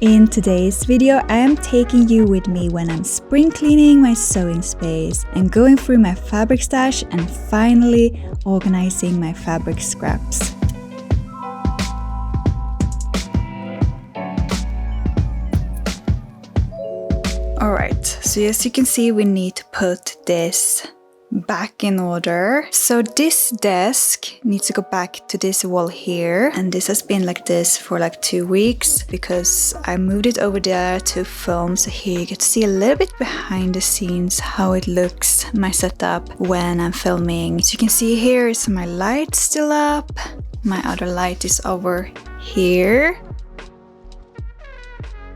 In today's video, I am taking you with me when I'm spring cleaning my sewing space and going through my fabric stash and finally organizing my fabric scraps. Alright, so as you can see, we need to put this back in order. So this desk needs to go back to this wall here, and this has been like this for like 2 weeks because I moved it over there to film. So here you get to see a little bit behind the scenes how it looks, my setup when I'm filming. So you can see here is my light still up, my other light is over here.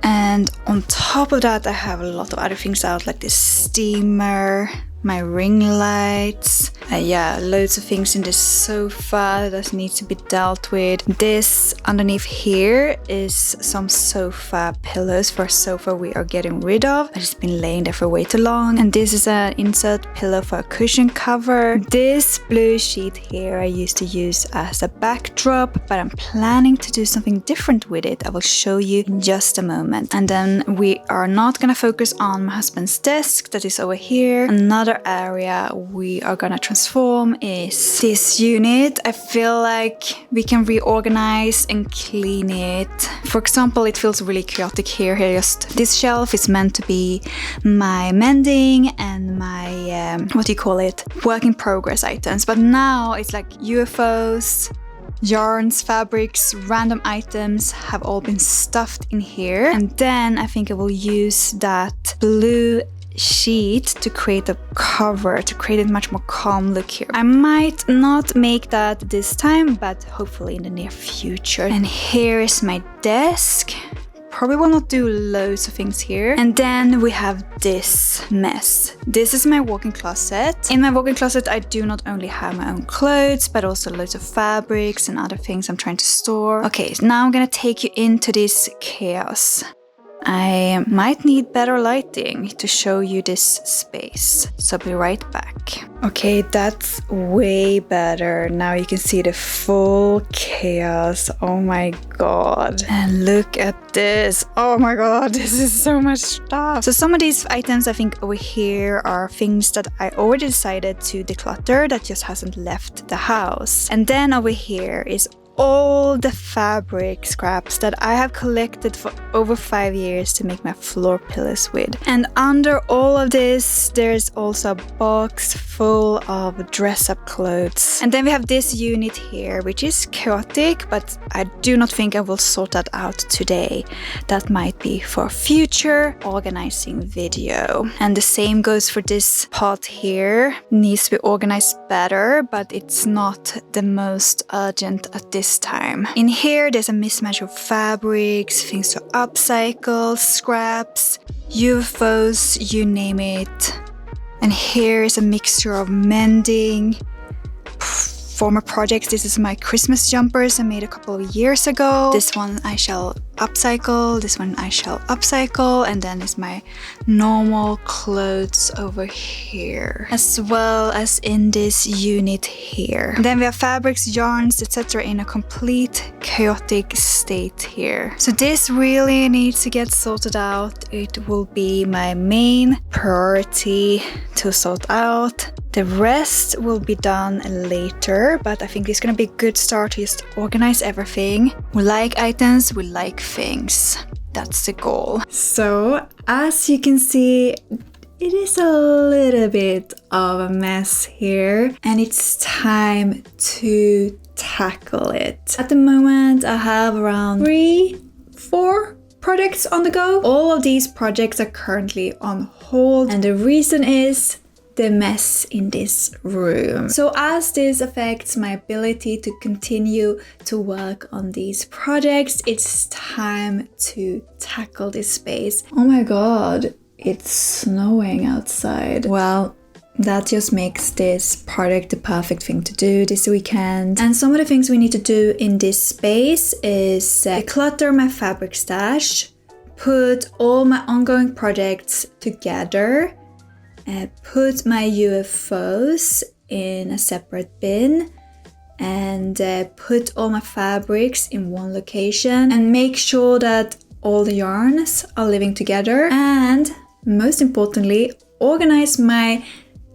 And on top of that, I have a lot of other things out, like this steamer, my ring lights, loads of things in this sofa that needs to be dealt with. This underneath here is some sofa pillows for a sofa we are getting rid of. It's been laying there for way too long. And this is an insert pillow for a cushion cover. This blue sheet here I used to use as a backdrop, but I'm planning to do something different with it. I will show you in just a moment. And then we are not gonna focus on my husband's desk that is over here. Another area we are gonna transform is this unit. I feel like we can reorganize and clean it. For example, it feels really chaotic here. Just this shelf is meant to be my mending and my work in progress items, but now it's like UFOs, yarns, fabrics, random items have all been stuffed in here. And then I think I will use that blue sheet to create a cover, to create a much more calm look here. I might not make that this time, but hopefully in the near future. And here is my desk. Probably will not do loads of things here. And then we have this mess. This is my walk-in closet. In my walk-in closet, I do not only have my own clothes, but also loads of fabrics and other things I'm trying to store. Okay, so now I'm gonna take you into this chaos. I might need better lighting to show you this space, so I'll be right back. Okay, that's way better. Now you can see the full chaos. Oh my god. And look at this. Oh my god, this is so much stuff. So some of these items I think over here are things that I already decided to declutter that just hasn't left the house. And then over here is all the fabric scraps that I have collected for over 5 years to make my floor pillows with. And under all of this, there's also a box full of dress-up clothes. And then we have this unit here, which is chaotic, but I do not think I will sort that out today. That might be for a future organizing video. And the same goes for this pot here. It needs to be organized better, but it's not the most urgent at this time. In here, there's a mismatch of fabrics, things to upcycle, scraps, UFOs, you name it. And here is a mixture of mending, former projects. This is my Christmas jumpers I made a couple of years ago. This one I shall upcycle, this one I shall upcycle, and then is my normal clothes over here, as well as in this unit here. And then we have fabrics, yarns, etc. in a complete chaotic state here. So this really needs to get sorted out. It will be my main priority to sort out. The rest will be done later, but I think this is gonna be a good start to just organize everything. We like items, we like things. That's the goal. So, as you can see, it is a little bit of a mess here, and it's time to tackle it. At the moment, I have around 3-4 projects on the go. All of these projects are currently on hold, and the reason is the mess in this room. So as this affects my ability to continue to work on these projects, it's time to tackle this space. Oh my god, it's snowing outside. Well, that just makes this project the perfect thing to do this weekend. And some of the things we need to do in this space is declutter my fabric stash, put all my ongoing projects together, put my UFOs in a separate bin, and put all my fabrics in one location, and make sure that all the yarns are living together, and most importantly, organize my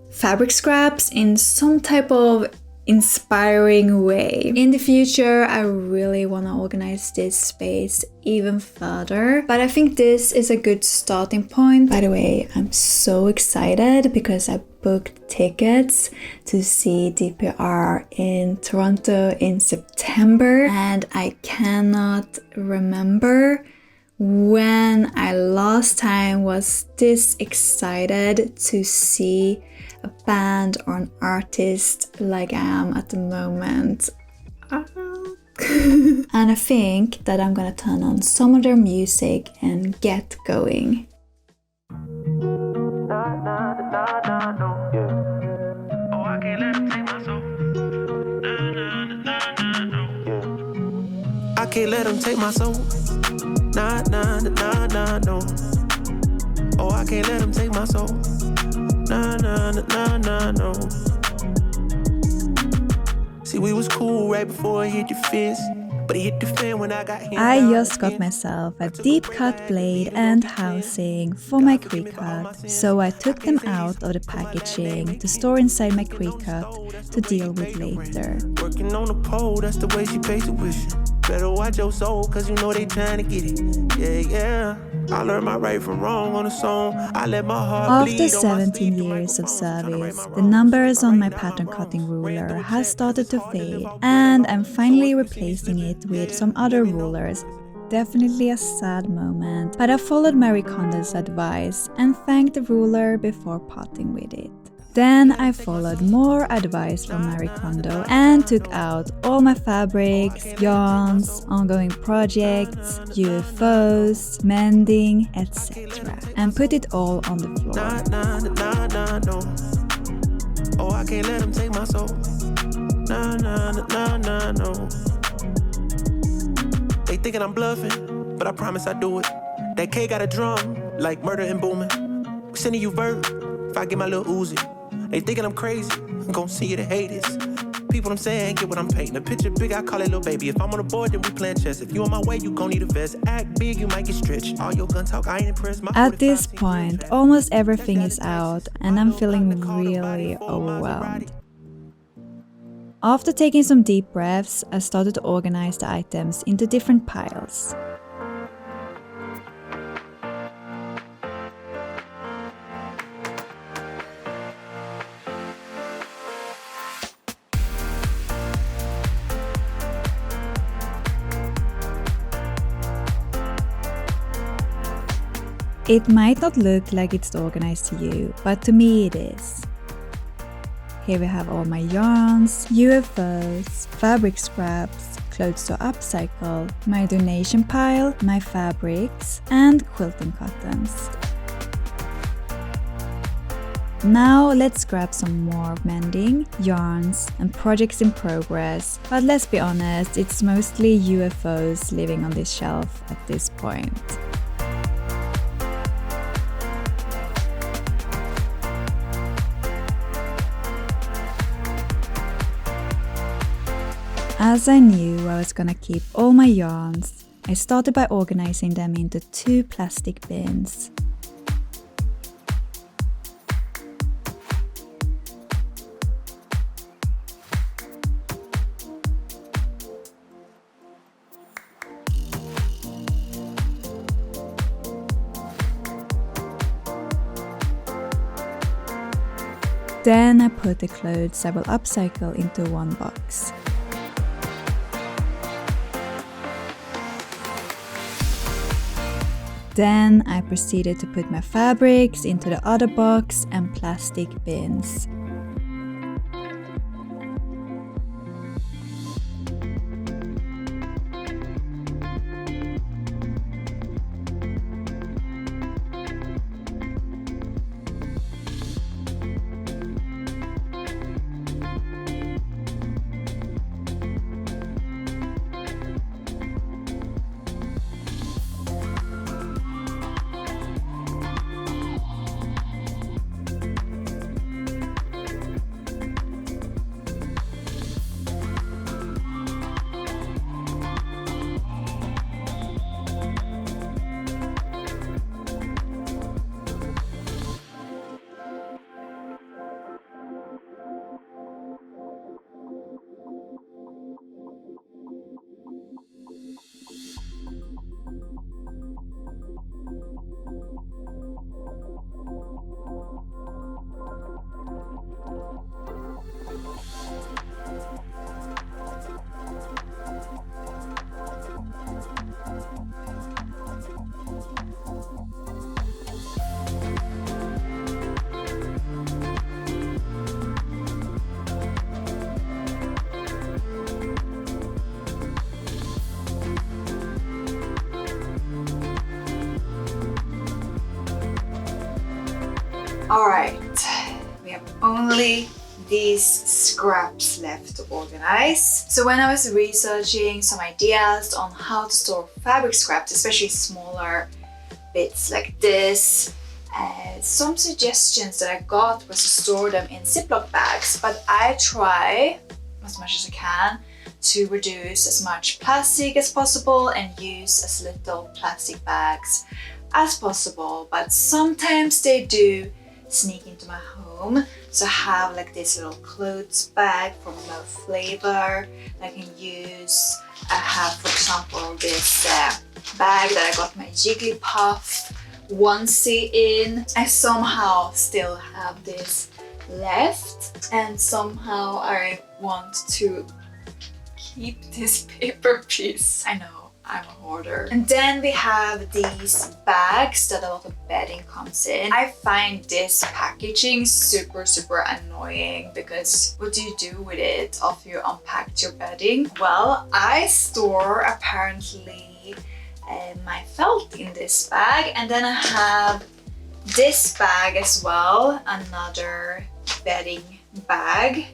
fabric scraps in some type of inspiring way. In the future, I really want to organize this space even further, but I think this is a good starting point. By the way, I'm so excited because I booked tickets to see DPR in Toronto in September, and I cannot remember when I last time was this excited to see a band or an artist like I am at the moment. And I think that I'm gonna turn on some of their music and get going. I can't let them take my soul. Nah, nah, nah, nah, no. Oh, I can't let them take my soul. Nah, nah, nah, nah, no. See, we was cool right before it hit your fist, but it hit the fan when I got hit. I just got myself a deep cut blade and housing for my creek cut, so I took them out of the packaging to store inside my creek cut to deal with later. Working on the pole, that's the way she pays tuition. Better watch your soul, cause you know they trying to get it. Yeah, yeah. I learned my right from wrong on a song. I let my heart bleed. After 17 years of service, the numbers on my pattern cutting ruler has started to fade, and I'm finally replacing it with some other rulers. Definitely a sad moment, but I followed Marie Kondo's advice and thanked the ruler before parting with it. Then I followed more advice from Marie Kondo and took out all my fabrics, yarns, ongoing projects, UFOs, mending, etc. and put it all on the floor. Nah, nah, nah, no. Oh, I can't let them take my soul. Nah, nah, nah, nah, no. They thinking I'm bluffing, but I promise I do it. That K got a drum, like murder and booming. We sending you vert, if I get my little Uzi. They thinking I'm crazy, I'm gon' see you the haters. People I'm saying, get what I'm painting. A picture big, I call it little baby. If I'm on the board, then we playing chess. If you on my way, you gon' need a vest. Act big, you might get stretched. All your gun talk, I ain't impressed. At this point, almost everything is out and I'm feeling really overwhelmed. After taking some deep breaths, I started to organize the items into different piles. It might not look like it's organized to you, but to me it is. Here we have all my yarns, UFOs, fabric scraps, clothes to upcycle, my donation pile, my fabrics, and quilting cottons. Now let's grab some more mending, yarns, and projects in progress, but let's be honest, it's mostly UFOs living on this shelf at this point. As I knew I was gonna keep all my yarns, I started by organizing them into 2 plastic bins. Then I put the clothes I will upcycle into one box. Then I proceeded to put my fabrics into the other box and plastic bins. Alright, we have only these scraps left to organize. So when I was researching some ideas on how to store fabric scraps, especially smaller bits like this, some suggestions that I got was to store them in Ziploc bags, but I try as much as I can to reduce as much plastic as possible and use as little plastic bags as possible, but sometimes they do sneak into my home. So I have like this little clothes bag from Low Flavor that I can use. I have, for example, this bag that I got my Jigglypuff onesie in. I somehow still have this left, and somehow I want to keep this paper piece. I know, I'm a hoarder. And then we have these bags that a lot of bedding comes in. I find this packaging super annoying because what do you do with it after you unpacked your bedding? Well, I store apparently my felt in this bag, and then I have this bag as well, another bedding bag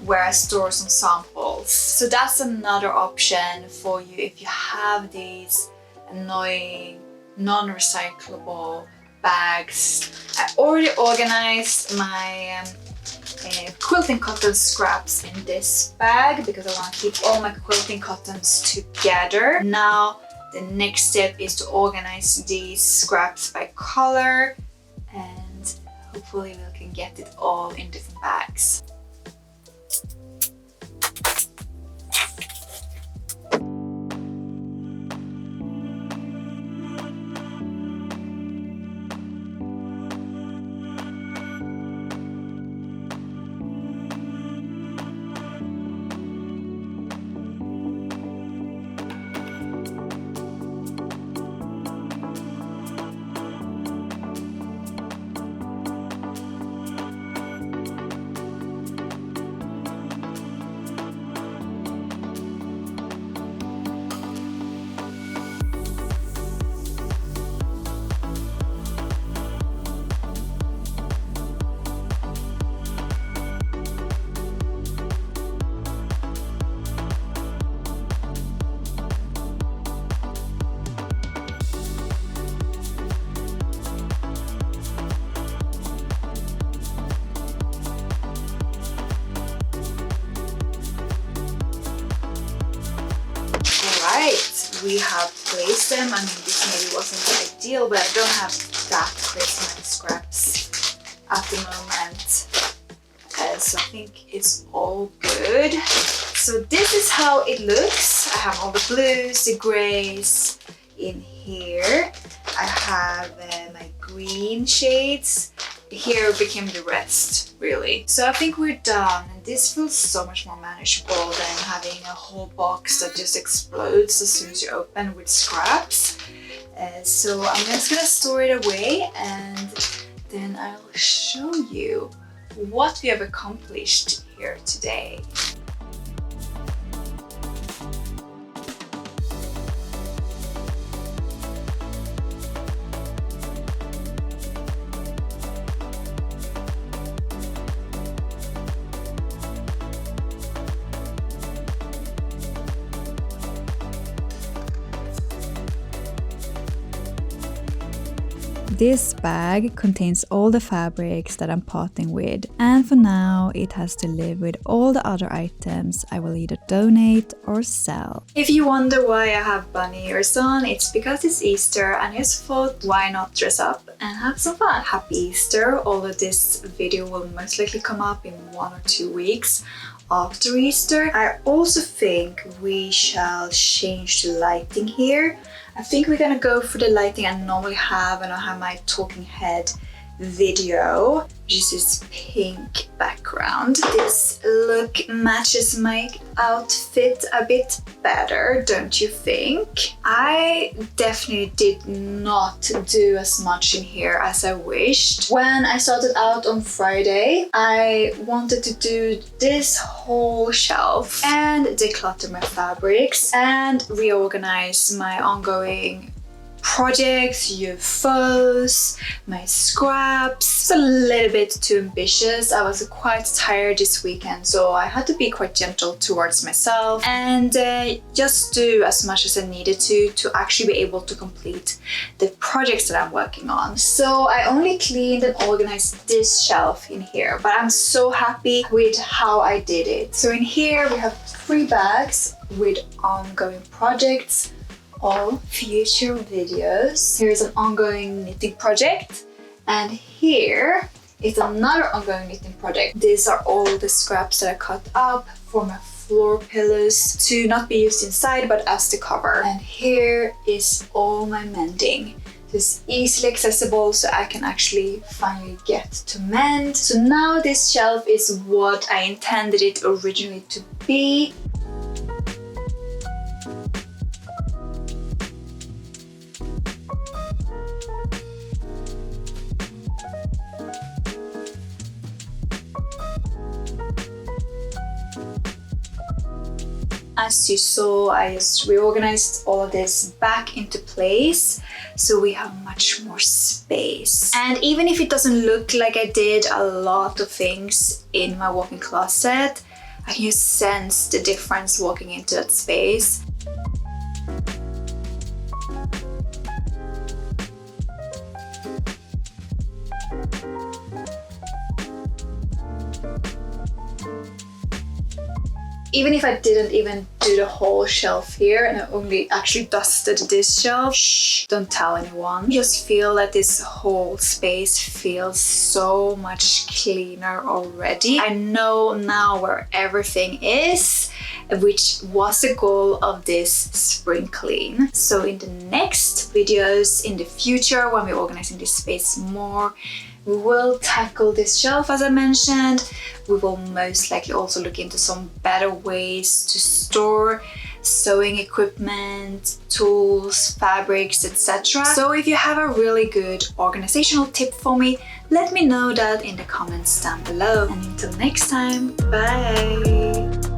where I store some samples. So that's another option for you if you have these annoying non-recyclable bags. I already organized my quilting cotton scraps in this bag because I want to keep all my quilting cottons together. Now the next step is to organize these scraps by color, and hopefully we can get it all in different bags. We have placed them. I mean, this maybe wasn't ideal, but I don't have that crazy many scraps at the moment. So I think it's all good. So this is how it looks. I have all the blues, the grays in here. I have my green shades. Here became the rest, really. So I think we're done, and this feels so much more manageable than having a whole box that just explodes as soon as you open with scraps. So I'm just gonna store it away, and then I'll show you what we have accomplished here today. This bag contains all the fabrics that I'm parting with, and for now it has to live with all the other items I will either donate or sell. If you wonder why I have bunny ears on, it's because it's Easter and I just thought why not dress up and have some fun. Happy Easter, although this video will most likely come up in 1 or 2 weeks after Easter. I also think we shall change the lighting here. I I think we're gonna go for the lighting I normally have when I have my talking head video, which is this pink background. This look matches my outfit a bit better, don't you think? I definitely did not do as much in here as I wished. When I started out on Friday, I wanted to do this whole shelf and declutter my fabrics and reorganize my ongoing projects, UFOs, my scraps. It's a little bit too ambitious. I was quite tired this weekend, so I had to be quite gentle towards myself and just do as much as I needed to actually be able to complete the projects that I'm working on. So I only cleaned and organized this shelf in here, but I'm so happy with how I did it. So in here we have 3 bags with ongoing projects, all future videos. Here's an ongoing knitting project, and here is another ongoing knitting project. These are all the scraps that I cut up for my floor pillows to not be used inside but as the cover. And here is all my mending. It's easily accessible, so I can actually finally get to mend. So now this shelf is what I intended it originally to be. As you saw, I just reorganized all of this back into place, so we have much more space. And even if it doesn't look like I did a lot of things in my walk-in closet, I can just sense the difference walking into that space. Even if I didn't even do the whole shelf here and I only actually dusted this shelf, shh, don't tell anyone. I just feel that this whole space feels so much cleaner already. I know now where everything is, which was the goal of this spring clean. So in the next videos in the future, when we're organizing this space more, we will tackle this shelf as I mentioned. We will most likely also look into some better ways to store sewing equipment, tools, fabrics, etc. So if you have a really good organizational tip for me, let me know that in the comments down below. And until next time, bye!